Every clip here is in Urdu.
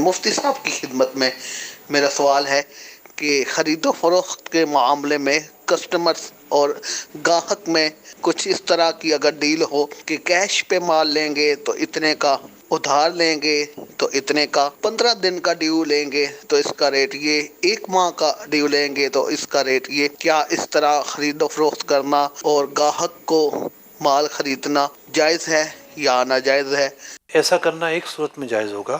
مفتی صاحب کی خدمت میں میرا سوال ہے کہ خرید و فروخت کے معاملے میں کسٹمرز اور گاہک میں کچھ اس طرح کی اگر ڈیل ہو کہ کیش پہ مال لیں گے تو اتنے کا، ادھار لیں گے تو اتنے کا، 15 دن کا ڈیو لیں گے تو اس کا ریٹ یہ، 1 ماہ کا ڈیو لیں گے تو اس کا ریٹ یہ، کیا اس طرح خرید و فروخت کرنا اور گاہک کو مال خریدنا جائز ہے یا ناجائز ہے؟ ایسا کرنا ایک صورت میں جائز ہوگا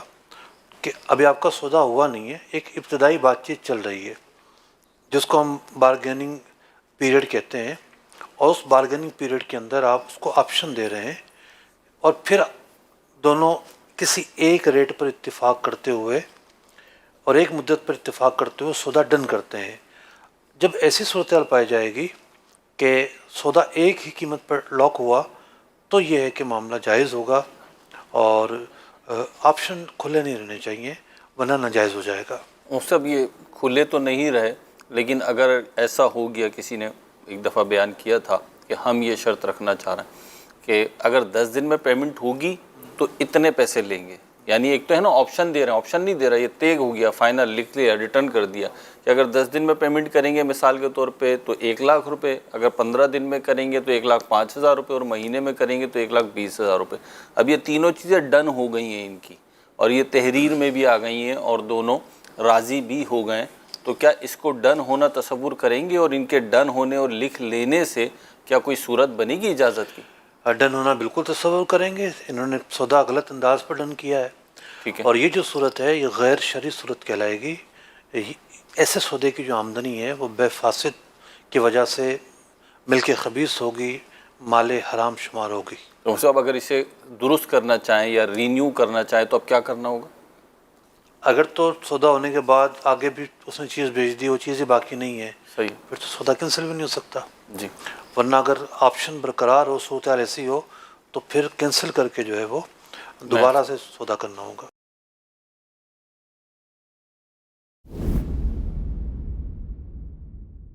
کہ ابھی آپ کا سودا ہوا نہیں ہے، ایک ابتدائی بات چیت چل رہی ہے جس کو ہم بارگیننگ پیریڈ کہتے ہیں، اور اس بارگیننگ پیریڈ کے اندر آپ اس کو آپشن دے رہے ہیں اور پھر دونوں کسی ایک ریٹ پر اتفاق کرتے ہوئے اور ایک مدت پر اتفاق کرتے ہوئے سودا ڈن کرتے ہیں۔ جب ایسی صورتحال پائی جائے گی کہ سودا ایک ہی قیمت پر لاک ہوا تو یہ ہے کہ معاملہ جائز ہوگا اور آپشن کھلے نہیں رہنے چاہیے ورنہ ناجائز ہو جائے گا۔ سب یہ کھلے تو نہیں رہے، لیکن اگر ایسا ہو گیا، کسی نے ایک دفعہ بیان کیا تھا کہ ہم یہ شرط رکھنا چاہ رہے ہیں کہ اگر 10 دن میں پیمنٹ ہوگی تو اتنے پیسے لیں گے، یعنی ایک تو ہے نا آپشن دے رہے ہیں، آپشن نہیں دے رہا، یہ طے ہو گیا، فائنل لکھ لیا، ریٹرن کر دیا کہ اگر 10 دن میں پیمنٹ کریں گے مثال کے طور پہ تو 1,00,000 روپے، اگر 15 دن میں کریں گے تو 1,05,000 روپے، اور مہینے میں کریں گے تو 1,20,000 روپے۔ اب یہ تینوں چیزیں ڈن ہو گئی ہیں ان کی، اور یہ تحریر میں بھی آ گئی ہیں اور دونوں راضی بھی ہو گئے، تو کیا اس کو ڈن ہونا تصور کریں گے؟ اور ان کے ڈن ہونے اور لکھ لینے سے کیا کوئی صورت بنے گی اجازت کی؟ ڈن ہونا بالکل تصور کریں گے، انہوں نے سودا غلط انداز پر ڈن کیا ہے، ٹھیک ہے، اور یہ جو صورت ہے یہ غیر شرعی صورت کہلائے گی۔ ایسے سودے کی جو آمدنی ہے وہ بے فاسد کی وجہ سے ملک خبیث ہوگی، مال حرام شمار ہوگی۔ تو صاحب اگر اسے درست کرنا چاہیں یا رینیو کرنا چاہیں تو اب کیا کرنا ہوگا؟ اگر تو سودا ہونے کے بعد آگے بھی اس نے چیز بھیج دی، وہ چیز ہی باقی نہیں ہے، صحیح، پھر تو سودا کینسل بھی نہیں ہو سکتا۔ جی، ورنہ اگر آپشن برقرار ہو، صورتحال ایسی ہو تو پھر کینسل کر کے جو ہے وہ دوبارہ سے سودا کرنا ہوگا۔